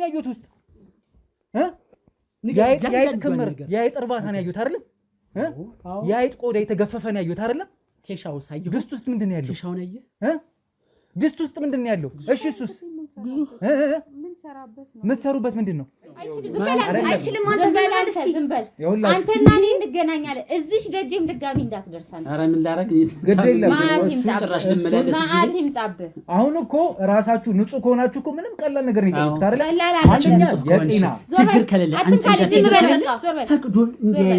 ያዩት ውስጥ ያይጥ ክምር ያይጥ እርባታ ነው ያዩት አይደል ያይጥ ቆዳ የተገፈፈ ነው ያዩት አይደል ኬሻው ሳይዩ ድስት ውስጥ ምንድነው ያለው ኬሻው ነው ድስት ውስጥ ምንድነው ያለው እሺ እሱስ ምን ሰራበት ነው መሰሩበት ምንድነው አይችልም አንተ ዘላልስ ዝም በል አንተና እኔ እንገናኛለን እዚሽ ደጅም ድጋሚ እንዳትደርሳን ኧረ ምን ላረግ ገደለ ጭራሽ ልመላለስ ማአት ይምጣብ አሁን እኮ ራሳችሁ ንጹህ ከሆናችሁ እኮ ምንም ቀላል ነገር ነው አይደል አንደኛ የጤና ችግር ከሌለ አንቺ ዝም በል በቃ ፈቅዶ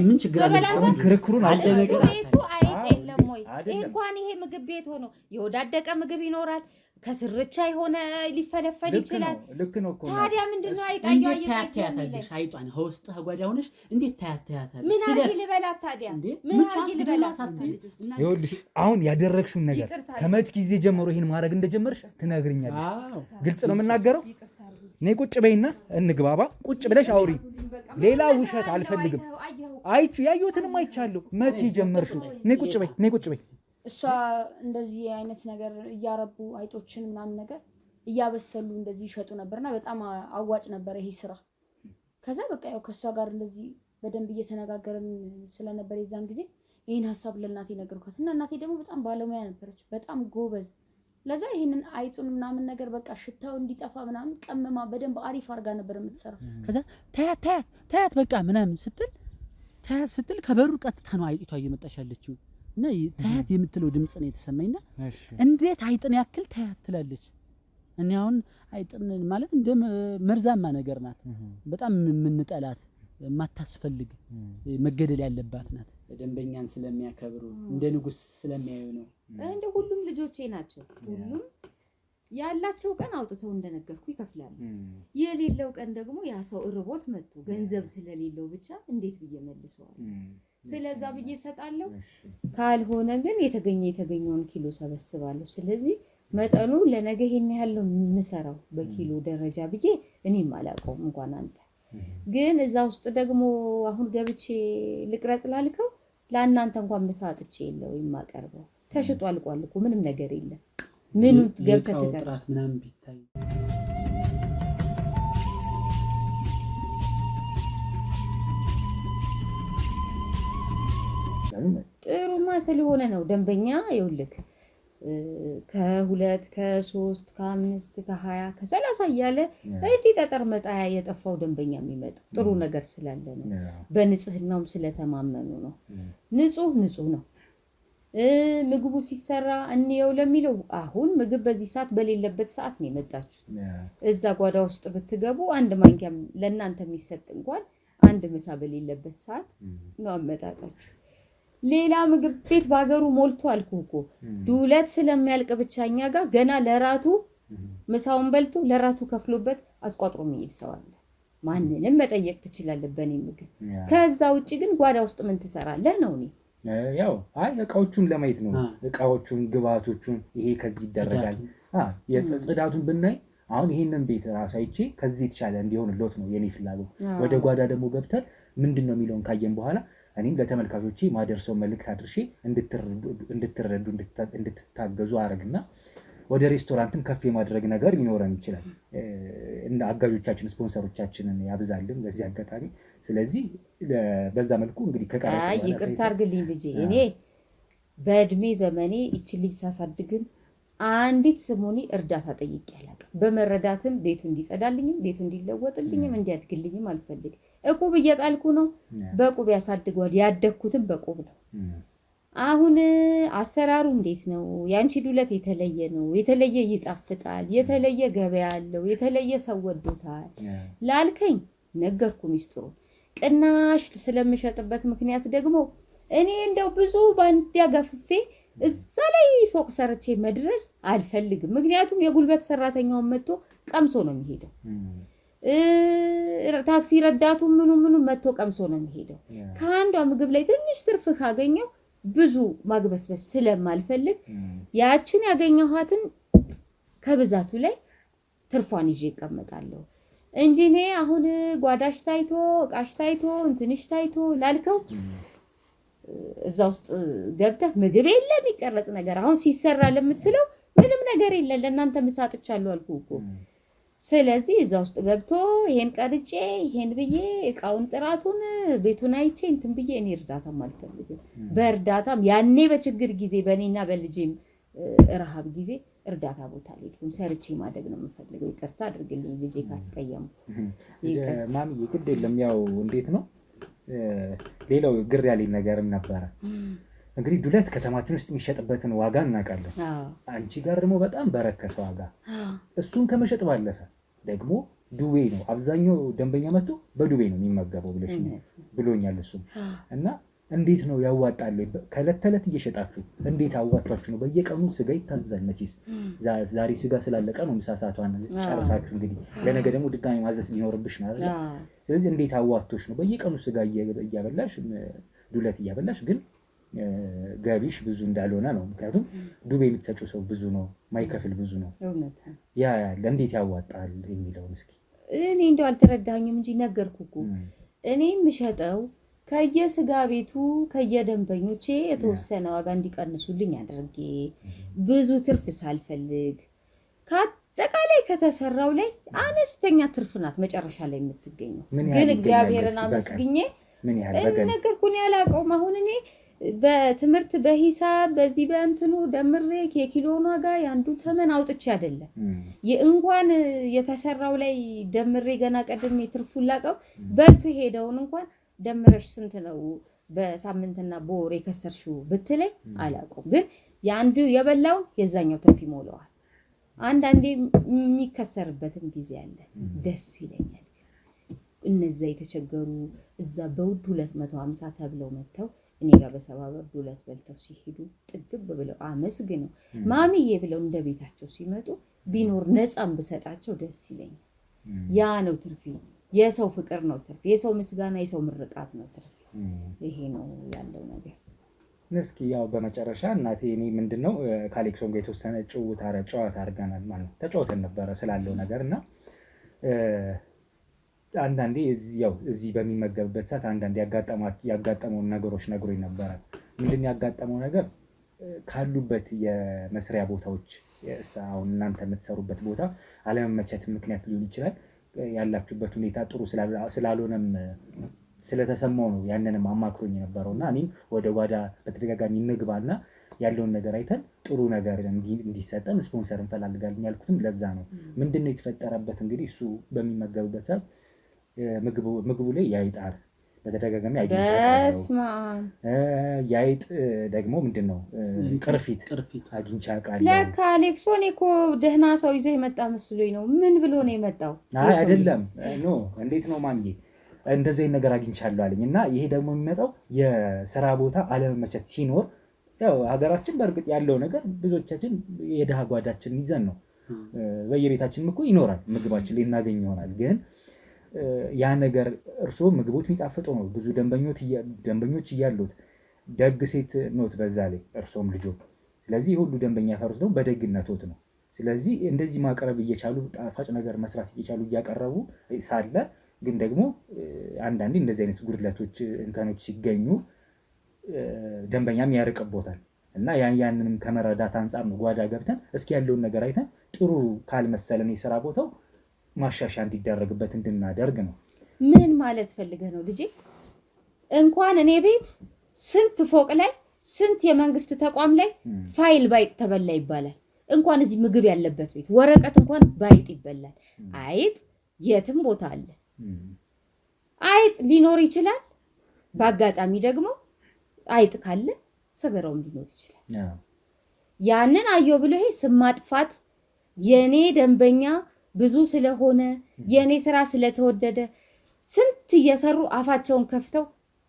ምን ችግር አለ ክርክሩን አለ ቤቱ አይጤለም ወይ እንኳን ይሄ ምግብ ቤት ሆኖ የወዳደቀ ምግብ ይኖራል ከስርቻ የሆነ ሊፈለፈል ይችላል ልክ ነው እኮ ታዲያ ምንድነው አይጣየው አይጣየው አይጧን ሆስጥ ጓዳ ሆነሽ እንዴት ታያታያታለሽ ምን አርጊ ልበላት ታዲያ ምን አርጊ ልበላት ይኸውልሽ አሁን ያደረግሽውን ነገር ከመች ጊዜ ጀምሮ ይሄን ማድረግ እንደጀመርሽ ትነግሪኛለሽ ግልጽ ነው የምናገረው ነይ ቁጭ በይና እንግባባ ቁጭ ብለሽ አውሪ ሌላ ውሸት አልፈልግም አይቹ ያዩትንም አይቻለሁ መቼ ጀመርሽው ነይ ቁጭ በይ እሷ እንደዚህ አይነት ነገር እያረቡ አይጦችን ምናምን ነገር እያበሰሉ እንደዚህ ይሸጡ ነበርና በጣም አዋጭ ነበር ይሄ ስራ ከዛ በቃ ያው ከሷ ጋር እንደዚህ በደንብ እየተነጋገርን ስለነበር የዛን ጊዜ ይሄን ሐሳብ ለእናቴ ነገርኳት እና እናቴ ደግሞ በጣም ባለሙያ ነበረች በጣም ጎበዝ ለዛ ይሄንን አይጡን ምናምን ነገር በቃ ሽታው እንዲጠፋ ምናምን ቀመማ በደንብ አሪፍ አርጋ ነበር የምትሰራው ከዛ ታያት በቃ ምናምን ስትል ከበሩ ቀጥታ ነው አይጧ እየመጣች ያለችው እና ታያት የምትለው ድምጽ ነው የተሰማኝና እንዴት አይጥን ያክል ታያት ትላለች እኔ አሁን አይጥን ማለት እንደ መርዛማ ነገር ናት በጣም የምንጠላት ማታስፈልግ መገደል ያለባት ናት ደንበኛን ስለሚያከብሩ እንደ ንጉስ ስለሚያዩ ነው እንደ ሁሉም ልጆቼ ናቸው ሁሉም ያላቸው ቀን አውጥተው እንደነገርኩ ይከፍላሉ የሌለው ቀን ደግሞ ያ ሰው እርቦት መጥቶ ገንዘብ ስለሌለው ብቻ እንዴት በየመልሰዋል ስለዛ ብዬ ሰጣለሁ ካልሆነ ግን የተገኘውን ኪሎ ሰበስባለሁ ስለዚህ መጠኑ ለነገ ይሄን ያህል ነው የምሰራው በኪሎ ደረጃ ብዬ እኔም አላውቀውም እንኳን አንተ ግን እዛ ውስጥ ደግሞ አሁን ገብቼ ልቅረጽ ላልከው ለአንተ እንኳን መሳጥቼ የለው የማቀርበው ተሽጦ አልቋል እኮ ምንም ነገር የለም ምኑ ገብተህ ተቀርጽ ምናምን ቢታይ ጥሩማ ስለሆነ ነው ደንበኛ ይውልክ ከ2 ከ3 ከ5 ከ20 ከ30 እያለ እንዴ ጠጠር መጣያ የጠፋው ደንበኛ የሚመጣ ጥሩ ነገር ስላለ ነው በንጽህናውም ስለተማመኑ ነው ንጹህ ነው ምግቡ ሲሰራ እንየው ለሚለው አሁን ምግብ በዚህ ሰዓት በሌለበት ሰዓት ነው የመጣችሁት እዛ ጓዳ ውስጥ ብትገቡ አንድ ማንኪያም ለእናንተ የሚሰጥ እንኳን አንድ ምሳ በሌለበት ሰዓት ነው አመጣጣችሁ ሌላ ምግብ ቤት ባገሩ ሞልቶ አልኩኮ ዱለት ስለሚያልቅ ብቻኛ ጋር ገና ለራቱ ምሳውን በልቶ ለራቱ ከፍሎበት አስቋጥሮ የሚሄድ ሰው አለ ማንንም መጠየቅ ትችላለህ በኔ ምግብ ከዛ ውጪ ግን ጓዳ ውስጥ ምን ትሰራለህ ነው እኔ ያው እቃዎቹን ለማየት ነው እቃዎቹን ግብአቶቹን ይሄ ከዚህ ይደረጋል የጽዳቱን ብናይ አሁን ይሄንን ቤት ራሳይቼ ከዚህ የተሻለ እንዲሆንልዎት ነው የኔ ፍላጎት ወደ ጓዳ ደግሞ ገብተን ምንድነው የሚለውን ካየን በኋላ እኔም ለተመልካቾቼ ማደርሰው መልእክት አድርሼ እንድትረዱ እንድትታገዙ አረግና ወደ ሬስቶራንትም ከፍ የማድረግ ነገር ሊኖረን ይችላል እና አጋዦቻችን ስፖንሰሮቻችንን ያብዛልን በዚህ አጋጣሚ ስለዚህ በዛ መልኩ እንግዲህ ከቀረጽ ይቅርታ አርግልኝ ልጄ እኔ በእድሜ ዘመኔ እቺ ልጅ ሳሳድግን አንዲት ስሙኒ እርዳታ ጠይቄ አላውቅም በመረዳትም ቤቱ እንዲጸዳልኝም ቤቱ እንዲለወጥልኝም እንዲያድግልኝም አልፈልግ እቁብ እየጣልኩ ነው በቁብ ያሳድጓል ያደኩትም በቁብ ነው አሁን አሰራሩ እንዴት ነው ያንቺ ዱለት የተለየ ነው የተለየ ይጣፍጣል የተለየ ገበያ አለው የተለየ ሰው ወዶታል ላልከኝ ነገርኩ ሚስጥሩ ቅናሽ ስለምሸጥበት ምክንያት ደግሞ እኔ እንደው ብዙ ባንድ ያጋፍፌ እዛ ላይ ፎቅ ሰርቼ መድረስ አልፈልግም ምክንያቱም የጉልበት ሰራተኛውን መጥቶ ቀምሶ ነው የሚሄደው ታክሲ ረዳቱ ምኑ መጥቶ ቀምሶ ነው የሚሄደው ከአንዷ ምግብ ላይ ትንሽ ትርፍ ካገኘው ብዙ ማግበስበስ ስለማልፈልግ ያችን ያገኘኋትን ከብዛቱ ላይ ትርፏን ይዤ እቀመጣለሁ እንጂ እኔ አሁን ጓዳሽ ታይቶ ቃሽ ታይቶ እንትንሽ ታይቶ ላልከው እዛ ውስጥ ገብተህ ምግብ የለም የሚቀረጽ ነገር አሁን ሲሰራ ለምትለው ምንም ነገር የለም ለእናንተ መሳጥቻለሁ አልኩ እኮ ስለዚህ እዛ ውስጥ ገብቶ ይሄን ቀርጬ ይሄን ብዬ እቃውን ጥራቱን ቤቱን አይቼ እንትን ብዬ እኔ እርዳታም አልፈልግም። በእርዳታም ያኔ በችግር ጊዜ በእኔና በልጄም ረሃብ ጊዜ እርዳታ ቦታ አልሄድኩም። ሰርቼ ማደግ ነው የምፈልገው። ይቅርታ አድርግልኝ ልጄ ካስቀየሙ። ማሚዬ ግድ የለም ያው እንዴት ነው ሌላው ግር ያለኝ ነገርም ነበረ። እንግዲህ ዱለት ከተማችን ውስጥ የሚሸጥበትን ዋጋ እናውቃለን። አንቺ ጋር ደግሞ በጣም በረከሰ ዋጋ እሱን ከመሸጥ ባለፈ ደግሞ ዱቤ ነው አብዛኛው ደንበኛ መጥቶ በዱቤ ነው የሚመገበው ብሎኛል እሱም። እና እንዴት ነው ያዋጣል? ከዕለት ተዕለት እየሸጣችሁ እንዴት አዋጣችሁ ነው? በየቀኑ ስጋ ይታዘዛል መቼስ። ዛሬ ስጋ ስላለቀ ነው ምሳ ሰዓቷን ጨርሳችሁ እንግዲህ ለነገ ደግሞ ድጋሚ ማዘዝ ሊኖርብሽ ነው አይደል? ስለዚህ እንዴት አዋጥቶሽ ነው በየቀኑ ስጋ እያበላሽ ዱለት እያበላሽ ግን ገቢሽ ብዙ እንዳልሆነ ነው። ምክንያቱም ዱቤ የምትሰጪው ሰው ብዙ ነው፣ ማይከፍል ብዙ ነው። ያ እንዴት ያዋጣል የሚለውን እስኪ። እኔ እንደው አልተረዳኝም እንጂ ነገርኩ እኮ እኔ የምሸጠው ከየስጋ ቤቱ ከየደንበኞቼ የተወሰነ ዋጋ እንዲቀንሱልኝ አድርጌ ብዙ ትርፍ ሳልፈልግ ከአጠቃላይ ከተሰራው ላይ አነስተኛ ትርፍ ናት መጨረሻ ላይ የምትገኘው። ግን እግዚአብሔርን አመስግኜ ነገርኩኝ። ያላቀውም አሁን እኔ በትምህርት በሂሳብ በዚህ በእንትኑ ደምሬ የኪሎን ዋጋ ያንዱ ተመን አውጥቼ አይደለም እንኳን የተሰራው ላይ ደምሬ ገና ቀድሜ ትርፉን ላቀው በልቶ ሄደውን እንኳን ደምረሽ ስንት ነው በሳምንትና በወር የከሰርሽው ብትለኝ አላውቅም። ግን ያንዱ የበላው የዛኛው ትርፍ ይሞላዋል። አንዳንዴ የሚከሰርበትም ጊዜ አለ። ደስ ይለኛል። እነዛ የተቸገሩ እዛ በውድ 250 ተብለው መተው እኔ ጋር በ70 ብር ዱለት በልተው ሲሄዱ ጥግብ ብለው አመስግነው ማሚዬ ብለው እንደ ቤታቸው ሲመጡ ቢኖር ነፃም ብሰጣቸው ደስ ይለኛል። ያ ነው ትርፊ። የሰው ፍቅር ነው ትርፊ። የሰው ምስጋና፣ የሰው ምርቃት ነው ትርፊ። ይሄ ነው ያለው ነገር። እስኪ ያው በመጨረሻ እናቴ እኔ ምንድነው ከአሌክሶም ጋር የተወሰነ ጨዋታ አድርገናል ማለት ተጫውተን ነበረ ስላለው ነገር እና አንዳንዴ እዚህ በሚመገብበት ሰዓት አንዳንዴ ያጋጠመውን ነገሮች ነግሮኝ ነበረ። ምንድን ያጋጠመው ነገር ካሉበት የመስሪያ ቦታዎች አሁን እናንተ የምትሰሩበት ቦታ አለመመቸት ምክንያት ሊሆን ይችላል። ያላችሁበት ሁኔታ ጥሩ ስላልሆነም ስለተሰማው ነው ያንንም አማክሮኝ የነበረውና እኔም ወደ ጓዳ በተደጋጋሚ እንግባና ያለውን ነገር አይተን ጥሩ ነገር እንዲሰጠን ስፖንሰር እንፈላልጋለን ያልኩትም ለዛ ነው። ምንድነው የተፈጠረበት እንግዲህ እሱ በሚመገብበት ሰዓት ምግቡ ላይ ያይጣር በተደጋጋሚ አግኝቻለሁ። ያይጥ ደግሞ ምንድነው ቅርፊት አግኝቻ ቃል ለካ አሌክሶን እኮ ደህና ሰው ይዘህ የመጣ መስሎኝ ነው። ምን ብሎ ነው የመጣው? አይደለም ኖ እንዴት ነው ማንዬ እንደዚህ ነገር አግኝቻለሁ አለኝ። እና ይሄ ደግሞ የሚመጣው የሥራ ቦታ አለመመቸት ሲኖር ያው ሀገራችን በእርግጥ ያለው ነገር ብዙዎቻችን የደሃ ጓዳችን ይዘን ነው በየቤታችንም እኮ ይኖራል ምግባችን ልናገኝ ይሆናል። ግን ያ ነገር እርሶ ምግቦች የሚጣፍጡ ነው ብዙ ደንበኞች እያሉት ደግ ሴት ኖት በዛ ላይ እርሶም ልጆ። ስለዚህ ሁሉ ደንበኛ ያፈሩት ነው በደግነቶት ነው። ስለዚህ እንደዚህ ማቅረብ እየቻሉ ጣፋጭ ነገር መስራት እየቻሉ እያቀረቡ ሳለ ግን ደግሞ አንዳንዴ እንደዚህ አይነት ጉድለቶች እንከኖች ሲገኙ ደንበኛም ያርቅቦታል እና ያንንም ከመረዳት አንፃር ነው ጓዳ ገብተን እስኪ ያለውን ነገር አይተን ጥሩ ካልመሰለን የሥራ ቦታው ማሻሻያ እንዲደረግበት እንድናደርግ ነው። ምን ማለት ፈልገህ ነው ልጄ? እንኳን እኔ ቤት ስንት ፎቅ ላይ ስንት የመንግስት ተቋም ላይ ፋይል ባይጥ ተበላ ይባላል። እንኳን እዚህ ምግብ ያለበት ቤት ወረቀት እንኳን ባይጥ ይበላል። አይጥ የትም ቦታ አለ። አይጥ ሊኖር ይችላል። በአጋጣሚ ደግሞ አይጥ ካለ ሰገራውም ሊኖር ይችላል። ያንን አየው ብሎ ይሄ ስም ማጥፋት የኔ ደንበኛ ብዙ ስለሆነ የኔ ስራ ስለተወደደ ስንት እየሰሩ አፋቸውን ከፍተው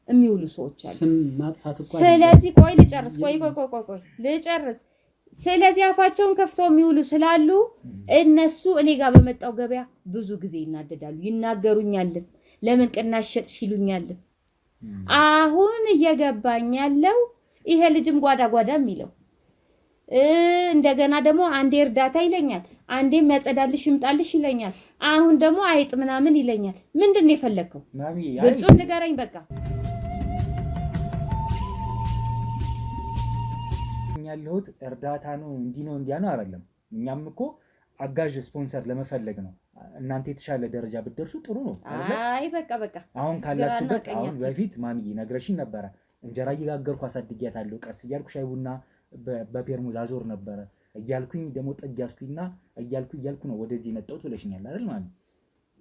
የሚውሉ ሰዎች አሉ። ስም ማጥፋት እኮ ስለዚህ ቆይ ልጨርስ። ልጨርስ። ስለዚህ አፋቸውን ከፍተው የሚውሉ ስላሉ እነሱ እኔ ጋር በመጣው ገበያ ብዙ ጊዜ ይናደዳሉ፣ ይናገሩኛል። ለምን ቅናሽ ሸጥሽ ይሉኛል። አሁን እየገባኝ ያለው ይሄ ልጅም ጓዳ የሚለው እንደገና ደግሞ አንዴ እርዳታ ይለኛል፣ አንዴ የሚያጸዳልሽ ይምጣልሽ ይለኛል። አሁን ደግሞ አይጥ ምናምን ይለኛል። ምንድነው የፈለከው? ግልጹን ንገረኝ በቃ። ያለሁት እርዳታ ነው እንዲህ ነው እንዲያ ነው አይደለም። እኛም እኮ አጋዥ ስፖንሰር ለመፈለግ ነው። እናንተ የተሻለ ደረጃ ብትደርሱ ጥሩ ነው። አይ በቃ አሁን ካላችሁበት አሁን በፊት ማሚዬ ነግረሽኝ ነበረ እንጀራ እየጋገርኩ አሳድጊያታለሁ ቀስ እያልኩ ሻይ ቡና በፔርሙዝ አዞር ነበረ እያልኩኝ ደግሞ ጠግ ያስኩኝና እያልኩ ነው ወደዚህ መጣሁት ብለሽኛል አይደል ማሚ?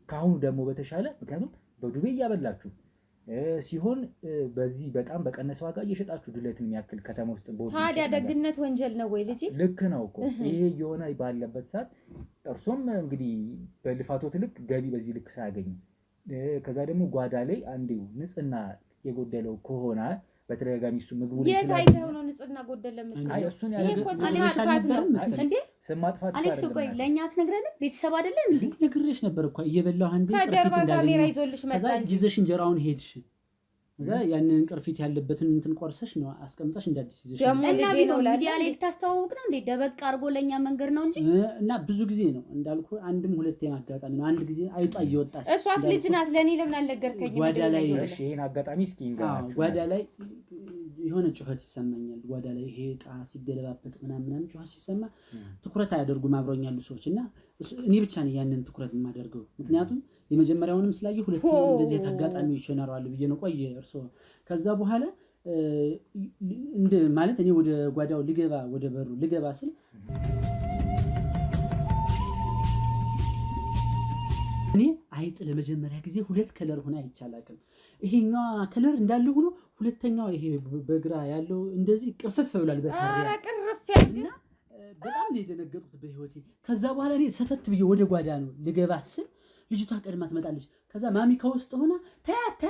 ከአሁኑ ደግሞ በተሻለ ምክንያቱም በዱቤ እያበላችሁ ሲሆን በዚህ በጣም በቀነሰ ዋጋ እየሸጣችሁ ዱለትን የሚያክል ከተማ ውስጥ ታዲያ ደግነት ወንጀል ነው ወይ ልጅ? ልክ ነው እኮ ይሄ የሆነ ባለበት ሰዓት እርሶም እንግዲህ በልፋቶት ልክ ገቢ በዚህ ልክ ሳያገኙ ከዛ ደግሞ ጓዳ ላይ አንዴው ንጽህና የጎደለው ከሆነ በተደጋጋሚ እሱ ምግቡ ላይ የታይተው ነው ንጽህና ጎደለ ለምን? አይ እሱን ይሄ እኮ ስም ማጥፋት አሌክስ ቆይ ለእኛ አትነግረንም? ቤተሰብ አይደለን እንዴ? ነግሬሽ ነበር እኮ እየበላሁ አንዴ ከጀርባ ካሜራ ይዞልሽ መጣ እንጂ ይዘሽ እንጀራውን ሄድሽ እዛ ያንን ቅርፊት ያለበትን እንትን ቆርሰሽ ነው አስቀምጣሽ እንዳዲስ ይዘሽ እና ቢሆን ሚዲያ ላይ ልታስተዋውቅ ነው እንዴ? ደበቅ አድርጎ ለኛ መንገር ነው እንጂ እና ብዙ ጊዜ ነው እንዳልኩ አንድም ሁለቴም አጋጣሚ ነው። አንድ ጊዜ አይጧ እየወጣች እሷስ ልጅ ናት ለኔ ለምን አልነገርከኝም? ጓዳ ላይ እሺ ይሄን አጋጣሚ እስኪ እንገናኝ። ጓዳ ላይ የሆነ ጩኸት ይሰማኛል። ጓዳ ላይ ይሄ ዕቃ ሲገለባበጥ ምናምን ጩኸት ሲሰማ ትኩረት አያደርጉም አብረውኝ ያሉ ሰዎች እና እኔ ብቻ ነኝ ያንን ትኩረት የማደርገው ምክንያቱም የመጀመሪያውንም ስላየ ሁለተኛው እንደዚህ አጋጣሚዎች ይኖራሉ ብዬ ነው። ቆይ እርሶ ከዛ በኋላ እንደ ማለት እኔ ወደ ጓዳው ልገባ ወደ በሩ ልገባ ስል እኔ አይጥ ለመጀመሪያ ጊዜ ሁለት ከለር ሆነ አይቻላቅም። ይሄኛው ከለር እንዳለ ሆኖ ሁለተኛው ይሄ በግራ ያለው እንደዚህ ቅርፍፍ ብሏል። ኧረ ቅርፍ ያልና በጣም ነው የደነገጥኩት በህይወቴ። ከዛ በኋላ እኔ ሰተት ብዬ ወደ ጓዳ ነው ልገባ ስል ልጅቷ ቀድማ ትመጣለች። ከዛ ማሚ ከውስጥ ሆና ታያት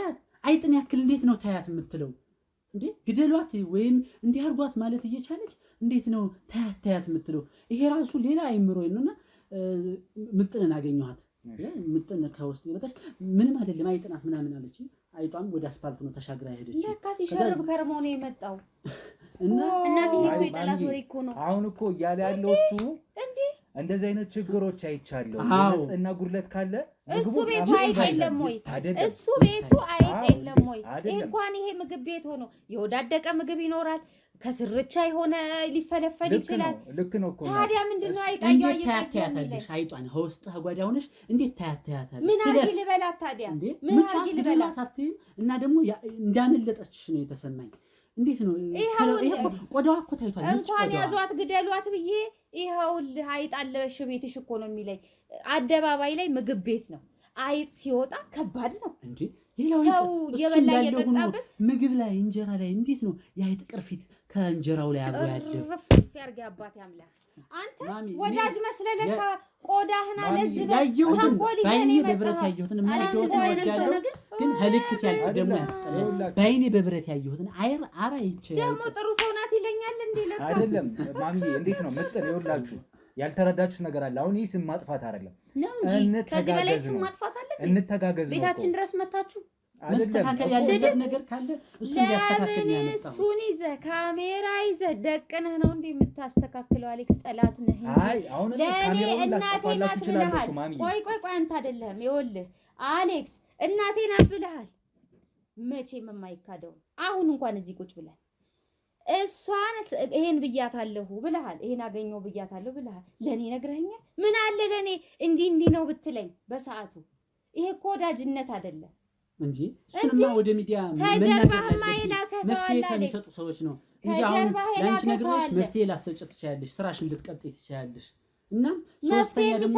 አይጥን ያክል እንዴት ነው ታያት የምትለው እንዴ? ግደሏት ወይም እንዲህ አርጓት ማለት እየቻለች እንዴት ነው ታያት የምትለው? ይሄ ራሱ ሌላ አይምሮ ነውና ምጥንን አገኘኋት። ምጥን ከውስጥ የመጣች ምንም አይደለም አይጥናት ምናምን አለች። አይጧም ወደ አስፋልት ነው ተሻግራ ሄደች። ለካ ሲሸርብ ከርሞ ነው የመጣው እና እናትዬ እኮ የጠላት ወሬ እኮ ነው። አሁን እኮ እያለ ያለው እሱ እንዴ እንደዚህ አይነት ችግሮች አይቻለሁ። የንጽህና ጉድለት ካለ እሱ ቤቱ አይጥ የለም ወይ? እሱ ቤቱ አይጥ የለም ወይ? እንኳን ይሄ ምግብ ቤት ሆኖ የወዳደቀ ምግብ ይኖራል። ከስርቻ የሆነ ሊፈለፈል ይችላል። ልክ ነው እኮ ታዲያ ምንድነው አይጣየው አይጣየው አይጧን ሆስጥ ጓዳ ሆነሽ እንዴት ታያታለሽ? ምን አርጊ ልበላት ታዲያ? ምን አርጊ ልበላት? እና ደግሞ እንዳመለጠችሽ ነው የተሰማኝ። እንዴት ነው ይሄው ቆዳዋ እኮ ታይቷል። እንኳን ያዟት ግደሏት ብዬ ይኸውልህ አይጥ አለሽ ቤትሽ እኮ ነው የሚለኝ። አደባባይ ላይ ምግብ ቤት ነው አይጥ ሲወጣ ከባድ ነው እንዴ? ሰው የበላ የጠጣበት ምግብ ላይ እንጀራ ላይ እንዴት ነው የአይጥ ቅርፊት ከእንጀራው ላይ አብሮ ያለው? ረፍ ያርጋ አባቴ አምላክ። አንተ ወዳጅ መስለለካ ቆዳህና ለዝበ ተንኮል ይዘኔ በብረት ያየሁትን ማለጆት ወዳለው ግን ህልክ ሲያልፍ ደግሞ ያስጠላል። ባይኔ በብረት ያየሁትን አራ ይችላል። ደግሞ ጥሩ ሰው ናት ይለኛል እንዴ? ለካ አይደለም ማሚዬ፣ እንዴት ነው ምጥን ይወላችሁ ያልተረዳችሁት ነገር አለ። አሁን ይሄ ስም ማጥፋት አይደለም ነው እንጂ ከዚህ በላይ ስም ማጥፋት አለ። እንተጋገዝ ነው። ቤታችን ድረስ መታችሁ መስተካከል ያለበት ነገር ካለ እሱን ያስተካክል ነው ያመጣው። እሱን ይዘህ ካሜራ ይዘህ ደቅነህ ነው እንዴ የምታስተካክለው? አሌክስ ጠላት ነህ እንጂ ለኔ እናቴ ናት ብለሃል። ቆይ አንተ አይደለህም። ይኸውልህ አሌክስ እናቴ ናት ብለሃል። መቼም የማይካደው አሁን እንኳን እዚህ ቁጭ ብለን እሷን ይሄን ብያታለሁ ብለሃል። ይሄን አገኘው ብያታለሁ ብለሃል። ለኔ ነግረኸኛል። ምን አለ ለኔ እንዲህ ነው ብትለኝ በሰዓቱ። ይሄ እኮ ወዳጅነት አይደለም እንጂ እሱንማ ወደ ሚዲያ መፍትሄ ከሚሰጡ ሰዎች ነው እንጂ አሁን ለአንቺ ነግረሽ መፍትሄ ላሰጭ ትችያለሽ፣ ስራሽን ልትቀጥይ ትችያለሽ። እና ሶስተኛ ደግሞ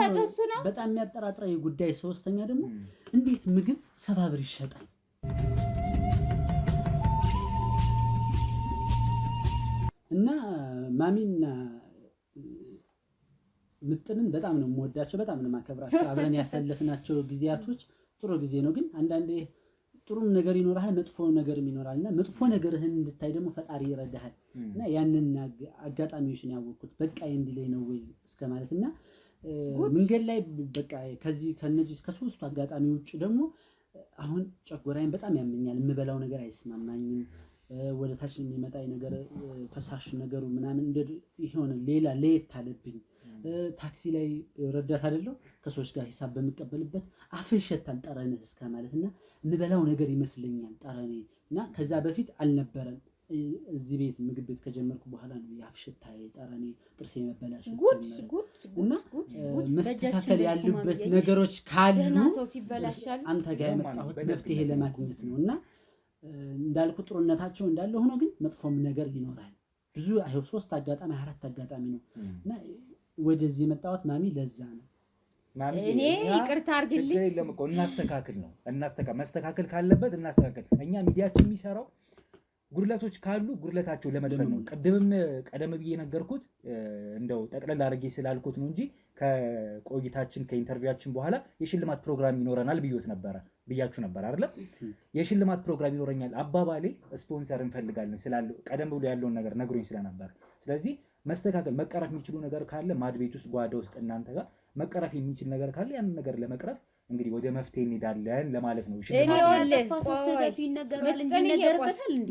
በጣም የሚያጠራጥረው ጉዳይ ሶስተኛ ደግሞ እንዴት ምግብ 70 ብር ይሸጣል? እና ማሚና ምጥንን በጣም ነው የምወዳቸው፣ በጣም ነው የማከብራቸው። አብረን ያሳለፍናቸው ጊዜያቶች ጥሩ ጊዜ ነው። ግን አንዳንዴ ጥሩም ነገር ይኖርሃል፣ መጥፎ ነገርም ይኖራል። እና መጥፎ ነገርህን እንድታይ ደግሞ ፈጣሪ ይረዳሃል። እና ያንን አጋጣሚዎችን ያወቅኩት በቃ እንዲለኝ ነው ወይ እስከ ማለት እና መንገድ ላይ በቃ ከነዚህ ከሶስቱ አጋጣሚ ውጭ ደግሞ አሁን ጨጎራዬን በጣም ያመኛል። የምበላው ነገር አይስማማኝም። ወደ ታች የሚመጣ ነገር ፈሳሽ ነገሩ ምናምን ይሆነ ሌላ ለየት አለብኝ። ታክሲ ላይ ረዳት አይደለው ከሰዎች ጋር ሂሳብ በሚቀበልበት አፍ ይሸታል ጠረንህ እስከ ማለት እና የምበላው ነገር ይመስለኛል ጠረኔ እና ከዛ በፊት አልነበረም። እዚህ ቤት ምግብ ቤት ከጀመርኩ በኋላ ነው ያፍሽታ ጠረኔ ጥርሴ መበላሸት መስተካከል ያሉበት ነገሮች ካሉ አንተ ጋር የመጣሁት መፍትሄ ለማግኘት ነው እና እንዳልኩ ጥሩነታቸው እንዳለ ሆኖ ግን መጥፎም ነገር ይኖራል። ብዙ 3 አጋጣሚ 4 አጋጣሚ ነው እና ወደዚህ የመጣሁት ማሚ ለዛ ነው። እኔ ይቅርታ አድርግልኝ የለም እኮ እናስተካክል ነው መስተካከል ካለበት እናስተካክል። እኛ ሚዲያችን የሚሰራው ጉድለቶች ካሉ ጉድለታቸው ለመድፈን ነው። ቀደም ብዬ ነገርኩት እንደው ጠቅለል አድርጌ ስላልኩት ነው እንጂ ከቆይታችን ከኢንተርቪዋችን በኋላ የሽልማት ፕሮግራም ይኖረናል ብያችሁ ነበር አይደል? የሽልማት ፕሮግራም ይኖረኛል አባባሌ ስፖንሰር እንፈልጋለን ስላለው ቀደም ብሎ ያለውን ነገር ነግሮኝ ስለነበር፣ ስለዚህ መስተካከል መቀረፍ የሚችሉ ነገር ካለ ማድቤት ውስጥ ጓዳ ውስጥ እናንተ ጋር መቀረፍ የሚችል ነገር ካለ ያንን ነገር ለመቅረፍ እንግዲህ ወደ መፍትሄ እንሄዳለን ለማለት ነው።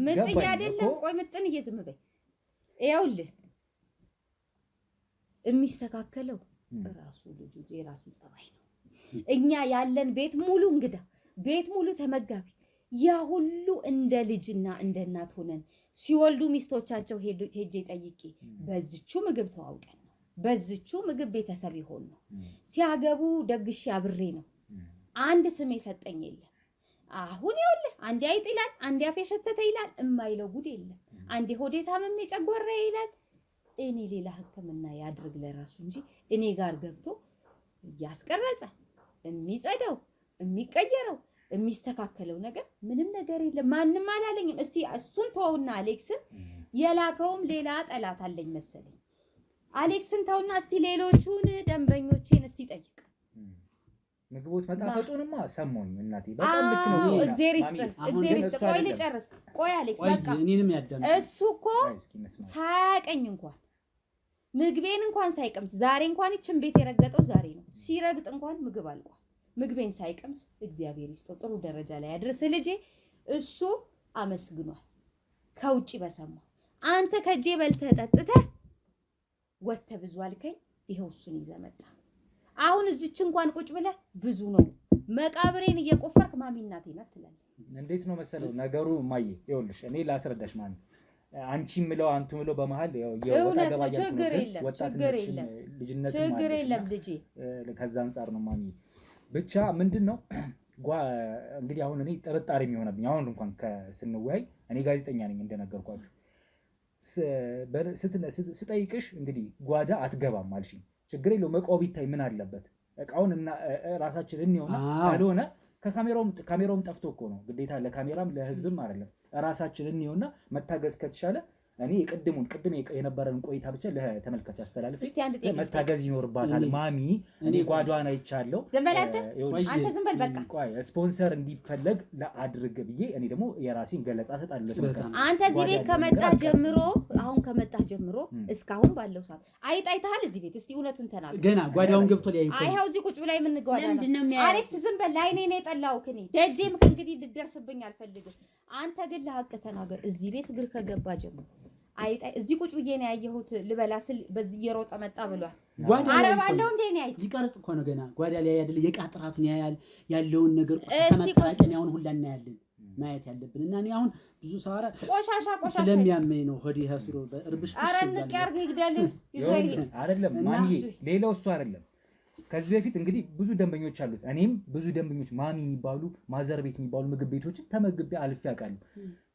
ምጥኝ አይደለም ቆይ ምጥን እየዝም በይ ይኸውልህ የሚስተካከለው ራሱ ልጁ የራሱ ጸባይ ነው። እኛ ያለን ቤት ሙሉ እንግዳ ቤት ሙሉ ተመጋቢ ያ ሁሉ እንደ ልጅና እንደ እናት ሆነን ሲወልዱ ሚስቶቻቸው ሄጄ ጠይቄ በዝቹ ምግብ ተዋውቀን ነው በዝቹ ምግብ ቤተሰብ ይሆን ነው ሲያገቡ ደግሼ አብሬ ነው አንድ ስም የሰጠኝ የለም። አሁን ይኸውልህ አንዴ አይጥ ይላል አንዴ አፍ የሸተተ ይላል እማይለው ጉድ የለም። አንዴ ሆዴ ታመም ጨጓራ ይላል። እኔ ሌላ ሕክምና ያድርግ ለራሱ እንጂ እኔ ጋር ገብቶ ያስቀረጸ የሚጸዳው የሚቀየረው የሚስተካከለው ነገር ምንም ነገር የለም። ማንም አላለኝም። እስቲ እሱን ተውና አሌክስን የላከውም ሌላ ጠላት አለኝ መሰለኝ። አሌክስን ተውና እስቲ ሌሎቹን ደንበኞቼን እስቲ ጠይቅ። ምግቦት መጣፈጡንማ ሰሞኝ እናቴ በጣም ልክ ነው። እግዚአብሔር ይስጥ ቆይ ልጨርስ። ቆይ አሌክስ በቃ እሱ እኮ ሳያቀኝ እንኳን ምግቤን እንኳን ሳይቀምስ ዛሬ እንኳን ይችን ቤት የረገጠው ዛሬ ነው። ሲረግጥ እንኳን ምግብ አልቋል። ምግቤን ሳይቀምስ እግዚአብሔር ይስጠው ጥሩ ደረጃ ላይ ያድርስ ልጄ። እሱ አመስግኗል ከውጪ በሰማው። አንተ ከጄ በልተህ ጠጥተህ ወጥተህ ብዙ አልከኝ። ይሄው እሱን ይዘህ መጣ። አሁን እዚች እንኳን ቁጭ ብለህ ብዙ ነው መቃብሬን እየቆፈርክ ማሚ እናቴ ናት ትላለህ። እንዴት ነው መሰለው ነገሩ ማዬ፣ ይኸውልሽ እኔ ላስረዳሽ ማሚ አንቺ ምለው አንቱ ምለው በመሃል የወጣ ገባ ያለው ችግር የለም ልጄ ከዛ አንፃር ነው ማሚ። ብቻ ምንድነው እንግዲህ አሁን እኔ ጥርጣሬ የሚሆነብኝ አሁን እንኳን ስንወያይ እኔ ጋዜጠኛ ነኝ እንደነገርኳችሁ ስጠይቅሽ እንግዲህ ጓዳ አትገባም አልሽኝ። ችግር የለውም እቃው ቢታይ ምን አለበት እቃውን እና ራሳችን እንየውና ካልሆነ ካሜራውም ጠፍቶ እኮ ነው ግዴታ ለካሜራም ለህዝብም አይደለም ራሳችን እንየውና መታገዝ ከተቻለ እኔ ቅድም የነበረን ቆይታ ብቻ ለተመልካች አስተላልፍ መታገዝ ይኖርባታል ማሚ። እኔ ጓዷን አይቻለሁ። ዝም በል አንተ ዝም በል በቃ። ቆይ ስፖንሰር እንዲፈለግ ለአድርግ ብዬ እኔ ደግሞ የራሴን ገለጻ ሰጣለሁ። አንተ እዚህ ቤት ከመጣህ ጀምሮ እስካሁን ባለው ሰዓት አይጣይታል እዚህ ቤት። እስቲ እውነቱን ተናገር። ገና ጓዳውን ገብቶ ላይ አይቆይ። አይው እዚህ ቁጭ ብላይ ምን ጓዳ ነው? አሌክስ ዝም በል። አይኔ ነው የጠላሁት እኔ ደጄም ከእንግዲህ ልደርስብኝ አልፈልግም። አንተ ግን ለሀቅ ተናገር። እዚህ ቤት እግር ከገባ ጀምሮ አይጣይ እዚህ ቁጭ ብዬ ነው ያየሁት። ልበላ ስል በዚህ እየሮጠ መጣ ብሏል። አረባለው እንዴ ነው አይጥ ይቀርጽ እኮ ነው ገና ጓዳ ላይ አይደል የዕቃ ጥራቱን ያያል ያለውን ነገር ማጠራቀሚያውን ሁላ እናያለን ማየት ያለብን እና እኔ አሁን ብዙ ሰዋራ ቆሻሻ ስለሚያመኝ ነው ሆዴ ሀስሮ በእርብሽ አረንቅ ያርግ ይግደል ይዞ ይሄድ አይደለም ማሚ ሌላው እሱ አይደለም። ከዚህ በፊት እንግዲህ ብዙ ደንበኞች አሉት። እኔም ብዙ ደንበኞች ማሚ የሚባሉ ማዘር ቤት የሚባሉ ምግብ ቤቶችን ተመግቤ አልፌ አውቃለሁ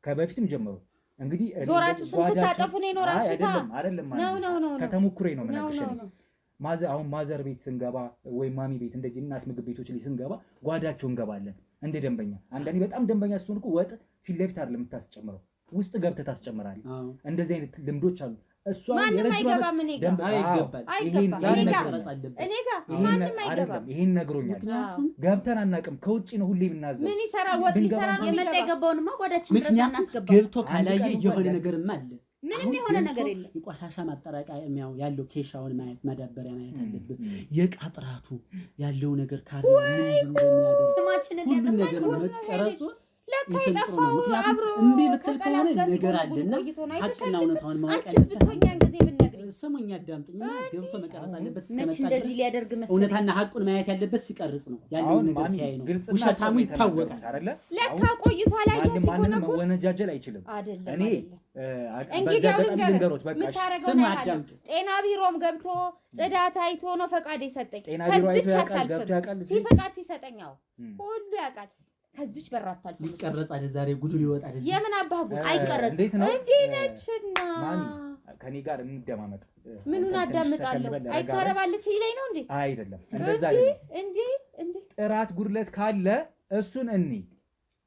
ከበፊትም ጀምሮ። እንግዲህ ዞራችሁ ስም ስታጠፉ ነው የኖራችሁታ። አይደለም ነው ከተሞክሬ ነው የምነግርሽ። አሁን ማዘር ቤት ስንገባ ወይ ማሚ ቤት እንደዚህ እናት ምግብ ቤቶች ላይ ስንገባ ጓዳቸው እንገባለን እንደ ደንበኛ። አንዳንዴ በጣም ደንበኛ ስትሆን እኮ ወጥ ፊት ለፊት አይደለም የምታስጨምረው ውስጥ ገብተህ ታስጨምራለህ። እንደዚህ አይነት ልምዶች አሉ። እሷ ማንም አይገባም። እኔ ጋር ይሄን ነግሮኛል። ገብተን አናውቅም። ከውጭ ነው ሁሌ የምናዘው። ምን ይሰራል? ወጥ ሊሰራ ነው የመጣ። የገባውንማ ጓዳችን ድረስ አናስገባ። ገብቶ ካላየ የሆነ ነገርም አለ። ምንም የሆነ ነገር የለም። የቆሻሻ ማጠራቀሚያው ያለው ኬሻውን ማየት ማዳበሪያ ማየት አለብን። የዕቃ ጥራቱ ያለው ነገር ካለ ምን እንደሚያደርግ ስማችንን ሁሉ ነገር መቀረጹ ለካ የጠፋው አብሮ እምቢ ልትል ከሆነ ነገር አለና ሐቅና እውነታውን ማወቅ አንቺስ ብትሆኛን ጊዜ ብትነግሪኝ ስሙኝ አዳምጡኝና ገብቶ መቀረጽ አለበት መች እንደዚህ ሊያደርግ መሰለኝ እውነታና ሐቁን ማየት ያለበት ሲቀርጽ ነው ያለውን ነገር ሲያይ ነው ውሸታሙ ይታወቃል አይደለ ለካ ቆይቷል አያስ ማንም መወነጃጀል አይችልም አይደለም እኔ እንግዲህ አሁን ልንገሮት በቃ ምታረገው ነው ያለው ጤና ቢሮም ገብቶ ጽዳት አይቶ ነው ፈቃድ የሰጠኝ ከዚህ አታልፍም ሲፈቃድ ሲሰጠኛው ሁሉ ያውቃል ከዚች በራት አልፈም ይቀርጻል ዛሬ ጉዱ ሊወጣ አይደል የምን አባህ ጉድ አይቀርጽ እንዴ ነችና ከኔ ጋር እንደማመጥ ምኑን አዳምጣለሁ አይታረባለች ይለኝ ነው እንዴ አይደለም እንደዛ አይደለም እንዴ ጥራት ጉድለት ካለ እሱን እኔ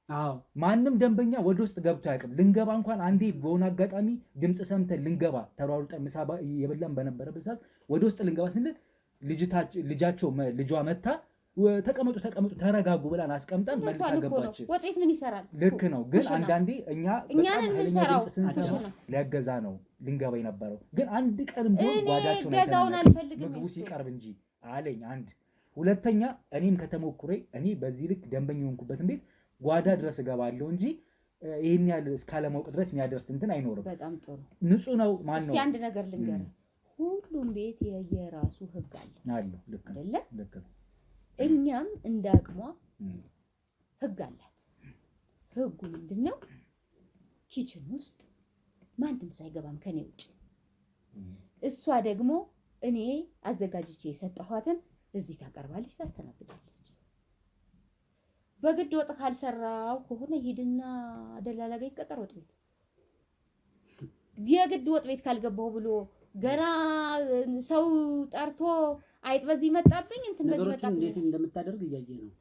አዎ ማንም ደንበኛ ወደ ውስጥ ገብቶ ያውቅም ልንገባ እንኳን አንዴ በሆነ አጋጣሚ ድምጽ ሰምተን ልንገባ ተሯሩጠን ምሳ የበላን በነበረበት ሰዓት ወደ ውስጥ ልንገባ ስንል ልጇ መታ ተቀመጡ ተረጋጉ ብላን አስቀምጠን መልሳ ገባች ወጤት ምን ይሰራል ልክ ነው ግን አንዳንዴ እኛን እንሰራው ለገዛ ነው ልንገባ የነበረው ግን አንድ ቀንም ቢሆን ጓዳቸው ነው ገዛውን አልፈልግም ምግቡ ሲቀርብ እንጂ አለኝ አንድ ሁለተኛ እኔም ከተሞክሬ እኔ በዚህ ልክ ደንበኛ ሆንኩበት እንዴት ጓዳ ድረስ እገባለሁ እንጂ ይሄን ያህል እስካለማውቅ ድረስ የሚያደርስ እንትን አይኖርም በጣም ጥሩ ንጹህ ነው ማን ነው እስቲ አንድ ነገር ልንገርህ ሁሉም ቤት የየራሱ ህግ አለው ልክ አይደለ ልክ እኛም እንዳቅሟ ህግ አላት ህጉ ምንድነው ኪችን ውስጥ ማንም ሳይገባም ከኔ ውጭ እሷ ደግሞ እኔ አዘጋጅቼ የሰጠኋትን እዚህ ታቀርባለች ታስተናግዳለች በግድ ወጥ ካልሰራው ከሆነ ሄድና ደላላ ጋር ይቀጠር ወጥ ቤት የግድ ወጥ ቤት ካልገባው ብሎ ገና ሰው ጠርቶ አይጥ በዚህ መጣብኝ እንትን በዚህ መጣብኝ እንዴት እንደምታደርግ እያየ ነው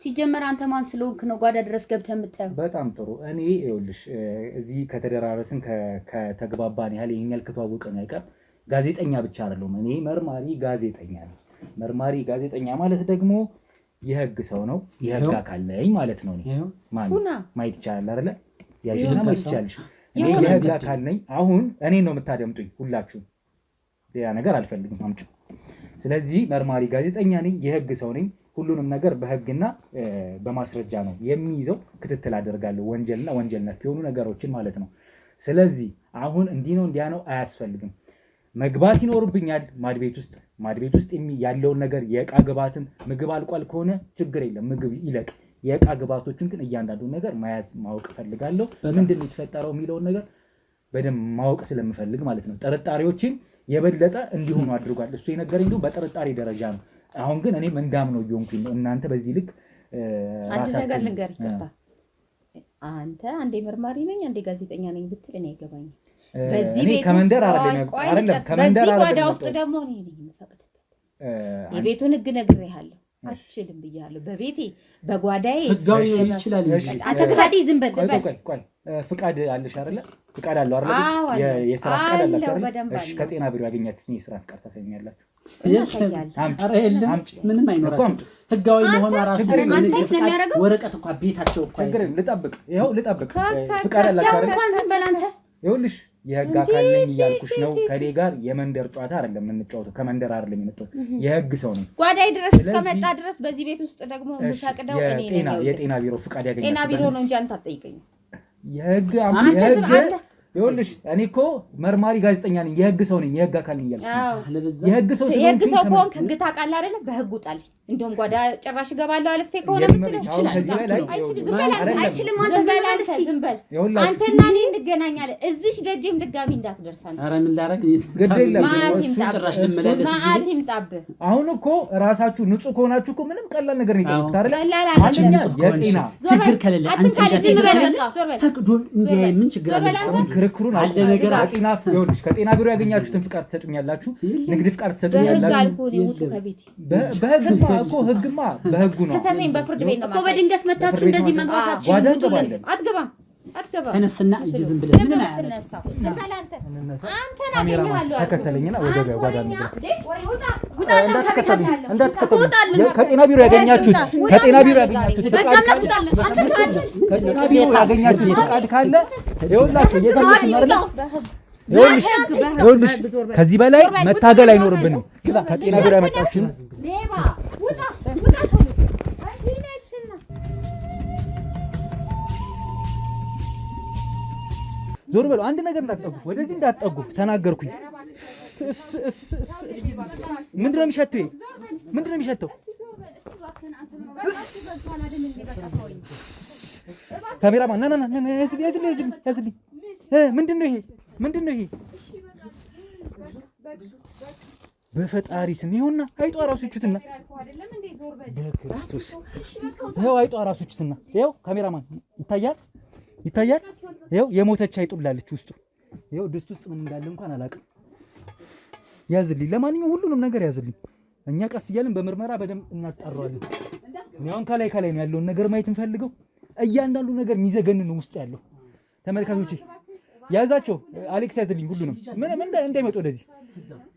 ሲጀመር አንተ ማን ስለሆንክ ነው ጓዳ ድረስ ገብተህ የምታየው በጣም ጥሩ እኔ ይኸውልሽ እዚህ ከተደራረስን ከተግባባን ያህል ይሄኛል ከተዋወቀን አይቀር ጋዜጠኛ ብቻ አይደለም እኔ መርማሪ ጋዜጠኛ ነኝ መርማሪ ጋዜጠኛ ማለት ደግሞ የህግ ሰው ነው የህግ አካል ነኝ ማለት ነው ማየት ይቻላል አይደለ ያጂና ማየት ይቻላል እኔ የህግ አካል ነኝ አሁን እኔ ነው የምታደምጡኝ ሁላችሁ ሌላ ነገር አልፈልግም አምጪ ስለዚህ መርማሪ ጋዜጠኛ ነኝ የህግ ሰው ነኝ ሁሉንም ነገር በህግና በማስረጃ ነው የሚይዘው ክትትል አደርጋለሁ ወንጀልና ወንጀል ነክ የሆኑ ነገሮችን ማለት ነው ስለዚህ አሁን እንዲህ ነው እንዲያ ነው አያስፈልግም መግባት ይኖርብኛል ማድቤት ውስጥ ያለውን ነገር የዕቃ ግባትን ምግብ አልቋል ከሆነ ችግር የለም ምግብ ይለቅ የዕቃ ግባቶችን ግን እያንዳንዱ ነገር መያዝ ማወቅ ፈልጋለሁ ምንድን ነው የተፈጠረው የሚለውን ነገር በደንብ ማወቅ ስለምፈልግ ማለት ነው ጥርጣሬዎችን የበለጠ እንዲሆኑ አድርጓል እሱ የነገረኝ ነው በጥርጣሬ ደረጃ ነው አሁን ግን እኔም እንዳም ነው እየሆንኩኝ ነው እናንተ በዚህ ልክ አንድ ነገር ልንገር ይቅርታ አንተ አንዴ መርማሪ ነኝ አንዴ ጋዜጠኛ ነኝ ብትል እኔ አይገባኝም በዚህ ቤት ከመንደር አይደለም ከመንደር ጓዳ ውስጥ ደግሞ እኔ ነኝ የምፈቅድበት የቤቱን ህግ ነግሬሃለሁ አትችልም ብያለሁ በቤቴ በጓዳዬ ህጋዊ ይችላል አንተ ተባዲ ዝም በል ቆይ ፍቃድ አለሽ አይደለ ፍቃድ አለው አይደለ የሥራ ፍቃድ አላችሁ አይደለ እሺ ከጤና ቢሮ ያገኛችሁት የሥራ ፍቃድ ታሰኛላችሁ ምንም አይኖራችሁም ህጋዊ መሆኑ ራሱ ወረቀት እንኳን ቤታቸው እንኳን ችግር ልጠብቅ ፍቃድ አላችሁ አይደለ ዝም በል አንተ ይኸውልሽ የህግ አካል ነኝ እያልኩሽ ነው ከኔ ጋር የመንደር ጨዋታ አይደለም የምንጫወተው ከመንደር አይደለም የመጣው የህግ ሰው ነኝ ጓዳይ ድረስ እስከመጣ ድረስ በዚህ ቤት ውስጥ ደግሞ ምሳቅደው እኔ ነኝ የጤና ቢሮ ፍቃድ ያገኛል ጤና ቢሮ ነው እንጂ አንተ አትጠይቀኝ የህግ ይኸውልሽ እኔ እኮ መርማሪ ጋዜጠኛ ነኝ የህግ ሰው ነኝ የህግ አካል ነኝ ያልኩሽ የህግ ሰው ከሆንክ ህግ ታውቃለህ አይደለ በህግ ውጣል እንደውም ጓዳ ጭራሽ እገባለሁ አልፌ ከሆነ ምትለው አይችልም ዝም በል አንተና እኔ እንገናኛለን እዚሽ ደጅም ድጋሚ እንዳትደርስ አንተ ኧረ ምን ላደርግ ግድ የለም ጭራሽ ልመላለስ ማአት ይምጣብህ አሁን እኮ ራሳችሁ ንጹህ ከሆናችሁ እኮ ምንም ቀላል ነገር ነው አይደል አንደኛ የጤና ችግር ከሌለ አንቺ ፈቅዶ እንዴ ምን ችግር አለ ክርክሩን አለ ነገር አጤና ይኸውልሽ ከጤና ቢሮ ያገኛችሁትን ፍቃድ ትሰጡኛላችሁ ንግድ ፍቃድ ትሰጡኛላችሁ በህግ እኮ ህግማ በህጉ ነው ከሰሰኝ በፍርድ ቤት ነው እኮ በድንገት መታችሁ እንደዚህ መግባታችሁ ውጡልን አትገባም ተነስና እዚህ ዝም ብለህ ምን አያነሳው ተባላንተ አንተ ናገኛለሁ ተከተለኝና ወደ ጓዳ ነው እንዳትከተሉ ከጤና ቢሮ ያገኛችሁት ከጤና ቢሮ ያገኛችሁት ፍቃድ ካለ ይኸውላችሁ እየሰማችሁ አይደል ይኸውልሽ ከዚህ በላይ መታገል አይኖርብንም ከጤና ቢሮ ያመጣችሁ ሌባ ውጣ ዞር በሉ። አንድ ነገር እንዳትጠጉ፣ ወደዚህ እንዳትጠጉ ተናገርኩኝ። ምንድን ነው የሚሸተው? ምንድን ነው የሚሸተው? ካሜራማን ና ና ና ያዝልኝ። ምንድን ነው ይሄ? ምንድን ነው ይሄ? በፈጣሪ ስም ይሁንና አይጧ ራሱ እቹትና በክርስቶስ ይኸው አይጧ ራሱ እቹትና ይኸው ካሜራማን ይታያል። ይኸው የሞተች አይጥ ብላለች ውስጡ። ይኸው ድስት ውስጥ ምን እንዳለ እንኳን አላውቅም። ያዝልኝ። ለማንኛውም ሁሉንም ነገር ያዝልኝ። እኛ ቀስ እያልን በምርመራ በደንብ እናጣራዋለን። እኔ አሁን ከላይ ነው ያለውን ነገር ማየት እንፈልገው። እያንዳንዱ ነገር የሚዘገንን ውስጥ ያለው ተመልካቾቼ ያዛቸው። አሌክስ ያዝልኝ ሁሉንም ምንም እንዳይመጡ ወደዚህ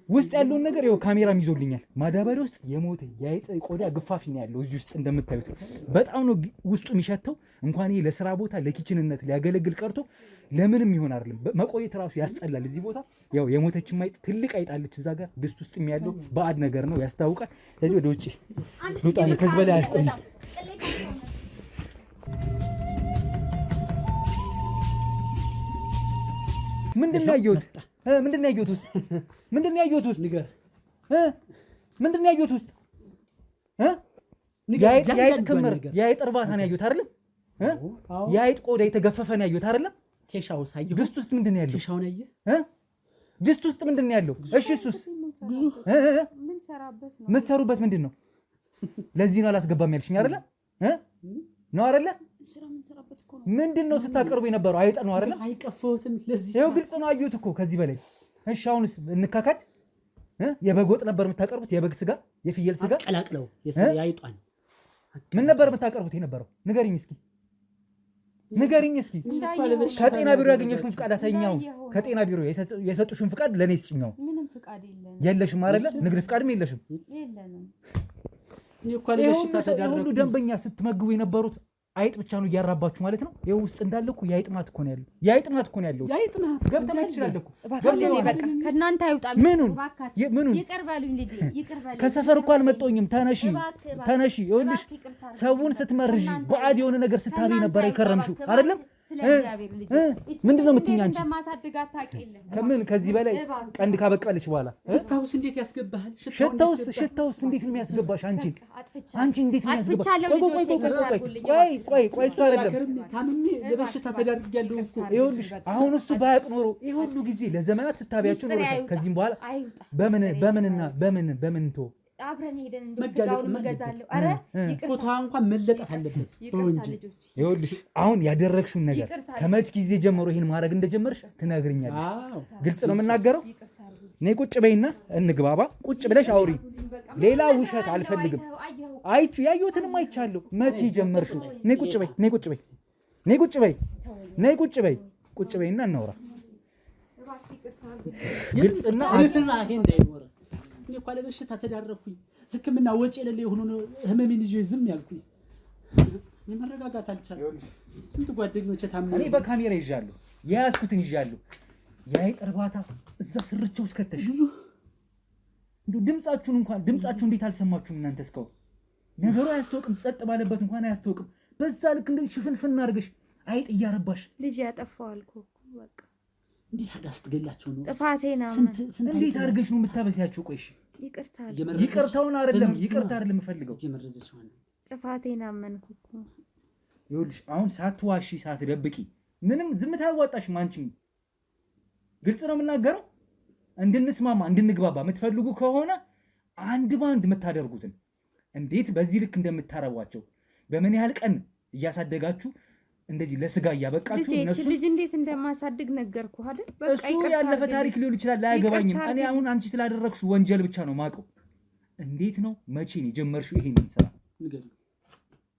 ውስጥ ያለውን ነገር ይኸው ካሜራም ይዞልኛል። ማዳበሪያ ውስጥ የሞተ የአይጥ ቆዳ ግፋፊ ነው ያለው እዚህ ውስጥ እንደምታዩት በጣም ነው ውስጡ የሚሸተው። እንኳን ይሄ ለስራ ቦታ ለኪችንነት ሊያገለግል ቀርቶ ለምንም ይሆን አይደለም መቆየት ራሱ ያስጠላል። እዚህ ቦታ ያው የሞተች አይጥ ትልቅ አይጥ አለች እዛ ጋር ድስት ውስጥ ያለው ባዕድ ነገር ነው ያስታውቃል። ስለዚህ ወደ ውጪ ሉጣኔ ከዚህ በላይ አልቆይም። ምንድን ነው ያየሁት? ምንድን ነው ያየሁት ውስጥ? ምንድን ነው ያየሁት ውስጥ? ምንድን ነው ያየሁት ውስጥ? የአይጥ ክምር የአይጥ እርባታ ነው ያየሁት አይደለም? የአይጥ ቆዳ የተገፈፈ ነው ያየሁት አይደለም? ኬሻውስ አየሁ። ድስት ውስጥ ምንድን ነው ያለው? ኬሻውን አየህ? ድስት ውስጥ ምንድን ነው ያለው? እሺ እሱስ ምን ሰሩበት? ምንድን ነው? ለዚህ ነው አላስገባም ያልሽኝ አይደለ? ነው አይደለ? ምንድን ነው ስታቀርቡ የነበረው? አይጥ ነው አይደለ? አይቀፈውትም። ለዚህ ይኸው ግልጽ ነው አየሁት እኮ ከዚህ በላይ። እሺ አሁንስ እንካካድ። የበግ ወጥ ነበር የምታቀርቡት? የበግ ስጋ፣ የፍየል ስጋ ቀላቅለው ያይጧል። ምን ነበር የምታቀርቡት የነበረው? ንገሪኝ እስኪ ንገሪኝ እስኪ። ከጤና ቢሮ ያገኘሽውን ፍቃድ አሳይኛው። ከጤና ቢሮ የሰጡሽን ፍቃድ ለኔ ስጭኛው። ምንም ፍቃድ የለንም። የለሽም አይደለ? ንግድ ፍቃድም የለሽም። የለንም። ሁሉ ደንበኛ ስትመግቡ የነበሩት አይጥ ብቻ ነው እያራባችሁ ማለት ነው። ይኸው ውስጥ እንዳለ እኮ የአይጥ ማት እኮ ነው ያለው። የአይጥ ማት እኮ ነው ያለው። የአይጥ ማት ገብተህ ትችላለህ እኮ። ልጄ በቃ ከእናንተ አይውጣ። ምኑን ይቅር በሉኝ ልጄ፣ ይቅር በሉኝ። ከሰፈር እኮ አልመጣሁኝም። ተነሺ። ይኸውልሽ ሰውን ስትመርዢ በአድ የሆነ ነገር ስታበይ ነበር የከረምሽው አይደለም? ምንድን ነው የምትይኝ አንቺ? ከምን ከዚህ በላይ ቀንድ ካበቀለች በኋላ ሽታውስ እንዴት ያስገባሃል? ሽታውስ እንዴት ነው የሚያስገባሽ? አንቺ እንዴት ነው የሚያስገባሽ? ቆይ እሱ አይደለም ታምሜ ለበሽታ ተዳርጌያለሁ እኮ። ይኸውልሽ አሁን እሱ ባያውቅ ኖሮ ይሄ ሁሉ ጊዜ ለዘመናት ስታቢያቸው ኖሮ ከዚህም በኋላ በምን እንቶ አብረን ሄደን እንደው ስጋውን እገዛለሁ። አረ ፎቶ እንኳን መለጠፍ አለበት። ይኸውልሽ አሁን ያደረግሽውን ነገር ከመች ጊዜ ጀምሮ ይሄን ማድረግ እንደጀመርሽ ትነግሪኛለሽ። ግልጽ ነው የምናገረው። ነይ ቁጭ በይና እንግባባ። ቁጭ ብለሽ አውሪ። ሌላ ውሸት አልፈልግም። ያየሁትንም አይቻለሁ። መቼ ጀመርሽው? ነይ ቁጭ በይና እናውራ። ግልጽና ይሄ እንዳይወራ እኔ እኮ ለበሽታ ተዳረኩኝ። ሕክምና ወጪ የሌለ የሆነ ህመሜን ይዤ ዝም ያልኩኝ። እኔ መረጋጋት አልቻልኩም። ስንት ጓደኞቼ ታመሙ። እኔ በካሜራ ይዣለሁ፣ የያዝኩትን ይዣለሁ። የአይጥ እርባታ እዛ ስርቻው እስከተሽ እንደው ድምጻችሁ እንዴት አልሰማችሁም እናንተ? እስካሁን ነገሩ አያስታውቅም። ጸጥ ባለበት እንኳን አያስታውቅም። በዛ ልክ እንደዚህ ሽፍንፍና አድርገሽ አይጥ እያረባሽ ልጅ ያጠፋው አልኩ እኮ በቃ። እንዴት አድርጋ ስትገላቸው ነው? ጥፋቴና እንዴት አድርገሽ ነው የምታበሲያቸው? ቆይሽ ይቅርታውን አይደለም የምፈልገው። ጥፋቴን አመንኩ እኮ። ይኸውልሽ አሁን ሳትዋሺ ሳትደብቂ ምንም ዝምታ አያዋጣሽም። አንቺም ግልጽ ነው የምናገረው። እንድንስማማ እንድንግባባ የምትፈልጉ ከሆነ አንድ ባንድ የምታደርጉትን እንዴት በዚህ ልክ እንደምታረቧቸው በምን ያህል ቀን እያሳደጋችሁ እንደዚህ ለስጋ እያበቃችሁ እነሱ ልጅ እንዴት እንደማሳድግ ነገርኩህ አይደል? በቃ እሱ ያለፈ ታሪክ ሊሆን ይችላል፣ አያገባኝም። እኔ አሁን አንቺ ስላደረግሽ ወንጀል ብቻ ነው ማውቀው። እንዴት ነው መቼ ነው የጀመርሽው ይሄንን ስራ?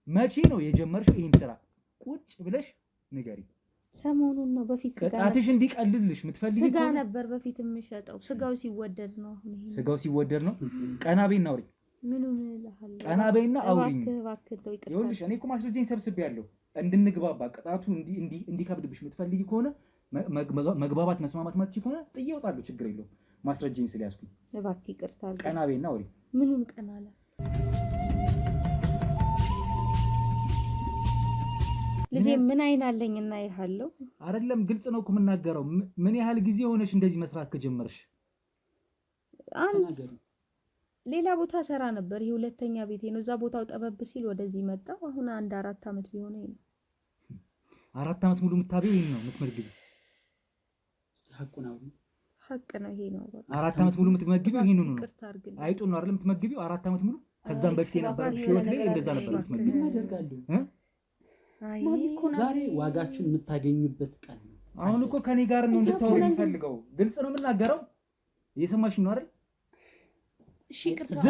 መቼ ነው የጀመርሽው ይሄን ስራ? ቁጭ ብለሽ ንገሪ። ሰሞኑን ነው። በፊት ስጋ ቅጣትሽ እንዲቀልልሽ የምትፈልጊ ስጋ ነበር በፊት የምሸጠው። ስጋው ሲወደድ ነው አሁን ይሄ። ስጋው ሲወደድ ነው። ቀና በይና አውሪ። ምኑን እልሃለሁ? ቀና በይና አውሪኝ። እባክህ ተው፣ ይቅርታ። ይኸውልሽ እኔ እኮ ማስረጃኝ ሰብስቤያለሁ። እንድንግባባ ቅጣቱ እንዲከብድብሽ የምትፈልጊ ከሆነ መግባባት መስማማት ማትች ከሆነ ጥዬ እወጣለሁ። ችግር የለውም። ማስረጃኝ ስለያዝኩኝ እባክህ ይቅርታ። ቀና በይና አውሪ። ምኑን ቀና አለ? ልጄ ምን አይን አለኝና ይሃለው አይደለም ግልጽ ነው እኮ የምናገረው። ምን ያህል ጊዜ ሆነሽ እንደዚህ መስራት ከጀመርሽ? አንድ ሌላ ቦታ ሰራ ነበር። ይሄ ሁለተኛ ቤቴ ነው። እዛ ቦታው ጠበብ ሲል ወደዚህ መጣው። አሁን 4 አመት ቢሆነኝ ነው። 4 አመት ሙሉ የምታበይው ይሄን ነው የምትመግቢው? እስቲ ሐቁን አውሪ። ሐቅ ነው ይሄ ነው። በቃ 4 አመት ሙሉ የምትመግቢው ይሄን ነው። አይጡን ነው አይደል የምትመግቢው? 4 አመት ሙሉ ከዛም በፊት የነበረው ህይወት ላይ እንደዛ ነበር የምትመግቢው። ምን አደርጋለሁ? ዛሬ ዋጋችሁን የምታገኙበት ቀን ነው። አሁን እኮ ከኔ ጋር ነው እንድታወሪ የምፈልገው። ግልጽ ነው የምናገረው። እየሰማሽኝ ነው አይደል? እሺ ቅርታ።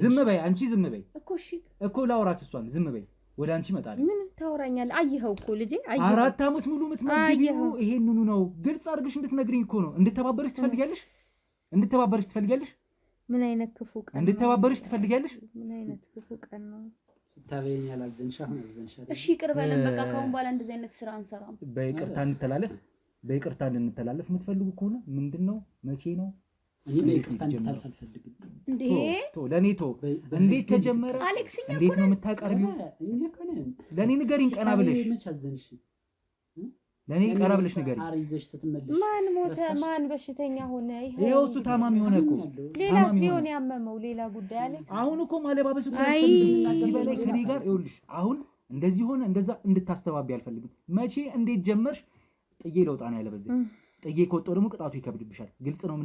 ዝም በይ አንቺ ዝም በይ እኮ። እሺ እኮ ላውራት እሷን። ዝም በይ ወደ አንቺ እመጣለሁ። ምን ታወራኛለህ? አየኸው እኮ ልጄ፣ አየኸው 4 አመት ሙሉ የምትመግቢው ይሄንኑ ነው። ግልጽ አድርገሽ እንድትነግሪኝ እኮ ነው። እንድተባበርሽ ትፈልጊያለሽ? ምን አይነት ክፉ ቀን! እንድተባበርሽ ትፈልጊያለሽ? ምን አይነት ክፉ ቀን ነው! ስታበይኝ ያላዘንሽ አሁን አዘንሻል። እሺ ይቅር በለን በቃ። ከአሁን በኋላ እንደዚህ አይነት ስራ አንሰራም። በይቅርታ እንድንተላለፍ የምትፈልጉ ከሆነ ምንድነው? መቼ ነው? እኔ በይቅርታ እንድታልፍ አልፈልግም። እንዴ ለኔ እንዴት ተጀመረ? እንዴት ነው የምታቀርቢው? ለኔ ንገሪኝ ቀና ብለሽ። መቼ አዘንሽ? ለኔ ቀና ብለሽ ንገሪኝ። አሪዘሽ ስትመለሽ ማን ሞተ? ማን በሽተኛ ሆነ? ይሄው እሱ ታማሚ ሆነ እኮ። ሌላስ ቢሆን ያመመው ሌላ ጉዳይ አለ። አሁን እኮ ማለባበስ እኮ ያስፈልግም። እዚህ በላይ ከኔ ጋር ይኸውልሽ፣ አሁን እንደዚህ ሆነ እንደዛ እንድታስተባቢ አልፈልግም። መቼ እንዴት ጀመርሽ? ጥዬ ለውጣ ነው ያለ። በዚህ ጥዬ ከወጣሁ ደግሞ ቅጣቱ ይከብድብሻል። ግልጽ ነው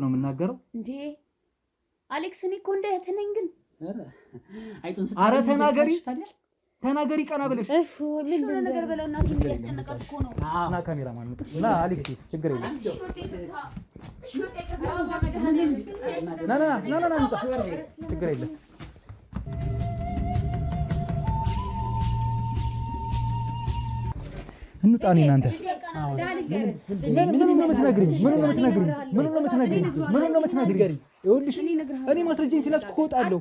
የምናገረው። እንዴ አሌክስ፣ እኔ እኮ እንደ እህት ነኝ። ግን ኧረ ተናገሪ ቀና ብለሽ። ምን ነገር በለው እናቴ፣ እያስጨነቃት እኮ ነው። እና ካሜራማን እና አሌክስ ችግር የለም። ችግር የለም። እንውጣኔ እናንተ ምኑን ነው የምትነግሪኝ? ይኸውልሽ እኔ ማስረጃኝ ስላልኩ እወጣለሁ።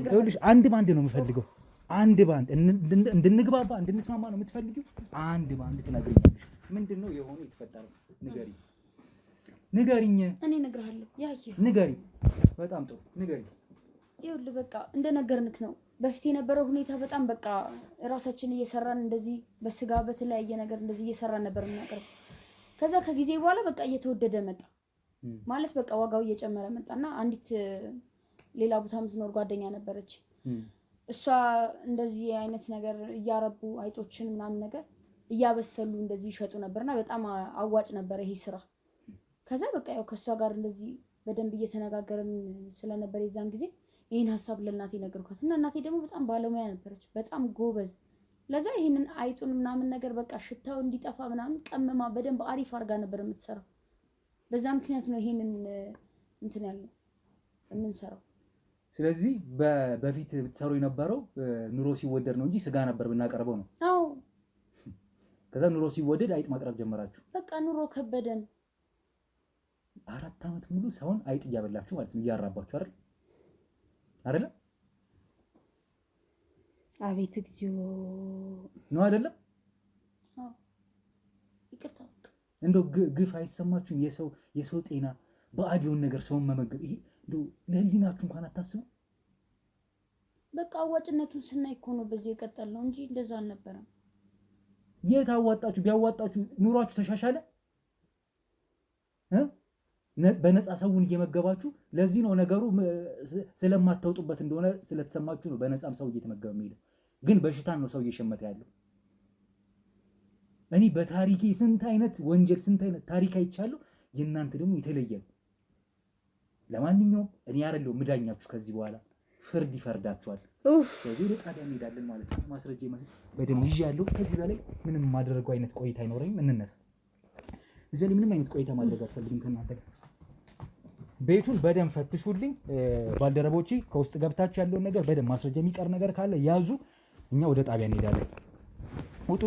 ይኸውልሽ አንድ ባንድ ነው የምፈልገው። አንድ ባንድ እንድንግባባ እንድንስማማ ነው የምትፈልጊው። አንድ ባንድ ትነግሪኛለሽ። ምንድን ነው የሆነ የተፈጠረው? ንገሪኝ። እኔ እነግርሃለሁ። ንገሪኝ። በጣም ጥሩ ንገሪኝ። ይኸውልህ በቃ እንደነገርንክ ነው። በፊት የነበረው ሁኔታ በጣም በቃ ራሳችን እየሰራን እንደዚህ በስጋ በተለያየ ነገር እንደዚህ እየሰራን ነበር የምናቀርብ። ከዛ ከጊዜ በኋላ በቃ እየተወደደ መጣ ማለት በቃ ዋጋው እየጨመረ መጣና አንዲት ሌላ ቦታ የምትኖር ጓደኛ ነበረች። እሷ እንደዚህ አይነት ነገር እያረቡ አይጦችን ምናምን ነገር እያበሰሉ እንደዚህ ይሸጡ ነበርና በጣም አዋጭ ነበር ይሄ ስራ። ከዛ በቃ ያው ከሷ ጋር እንደዚህ በደንብ እየተነጋገርን ስለነበር የዛን ጊዜ ይሄን ሐሳብ ለእናቴ ነገርኳት እና እናቴ ደግሞ በጣም ባለሙያ ነበረች፣ በጣም ጎበዝ። ለዛ ይሄንን አይጡን ምናምን ነገር በቃ ሽታው እንዲጠፋ ምናምን ቀመማ በደንብ አሪፍ አድርጋ ነበር የምትሰራው። በዛ ምክንያት ነው ይሄንን እንትን ያለው የምንሰራው። ስለዚህ በፊት ብትሰሩ የነበረው ኑሮ ሲወደድ ነው እንጂ ስጋ ነበር ብናቀርበው ነው። አዎ። ከዛ ኑሮ ሲወደድ አይጥ ማቅረብ ጀመራችሁ። በቃ ኑሮ ከበደን። 4 አመት ሙሉ ሰውን አይጥ እያበላችሁ ማለት ነው፣ እያራባችሁ አይደለ? አቤት እግዚኦ ነው አይደለም? አዎ። ይቅርታ። እንደው ግፍ አይሰማችሁም? የሰው ጤና ባዕድ የሆነ ነገር ሰውን መመገብ ይሄ እንደው ለህሊናችሁ እንኳን አታስቡ? በቃ አዋጭነቱን ስናይ እኮ ነው በዚህ የቀጠልነው እንጂ እንደዛ አልነበረም። የት አዋጣችሁ? ቢያዋጣችሁ ኑሯችሁ ተሻሻለ? በነፃ ሰውን እየመገባችሁ። ለዚህ ነው ነገሩ ስለማታውጡበት እንደሆነ ስለተሰማችሁ ነው በነፃም ሰው እየተመገበ የሚሄደው። ግን በሽታን ነው ሰው እየሸመተ ያለው። እኔ በታሪኬ ስንት አይነት ወንጀል ስንት አይነት ታሪክ አይቻለሁ። የእናንተ ደግሞ የተለየ ነው። ለማንኛውም እኔ አይደለሁ ምዳኛችሁ። ከዚህ በኋላ ፍርድ ይፈርዳችኋል። ስለዚህ ወደ ጣቢያ እንሄዳለን ማለት ነው። ማስረጃ በደንብ ይዣለሁ። ከዚህ በላይ ምንም ማድረገው አይነት ቆይታ አይኖረኝም። እንነሳ። እዚህ ላይ ምንም አይነት ቆይታ ማድረግ አልፈልግም ከእናንተ ጋር። ቤቱን በደንብ ፈትሹልኝ ባልደረቦቼ። ከውስጥ ገብታችሁ ያለውን ነገር በደንብ ማስረጃ የሚቀር ነገር ካለ ያዙ። እኛ ወደ ጣቢያ እንሄዳለን። ውጡ።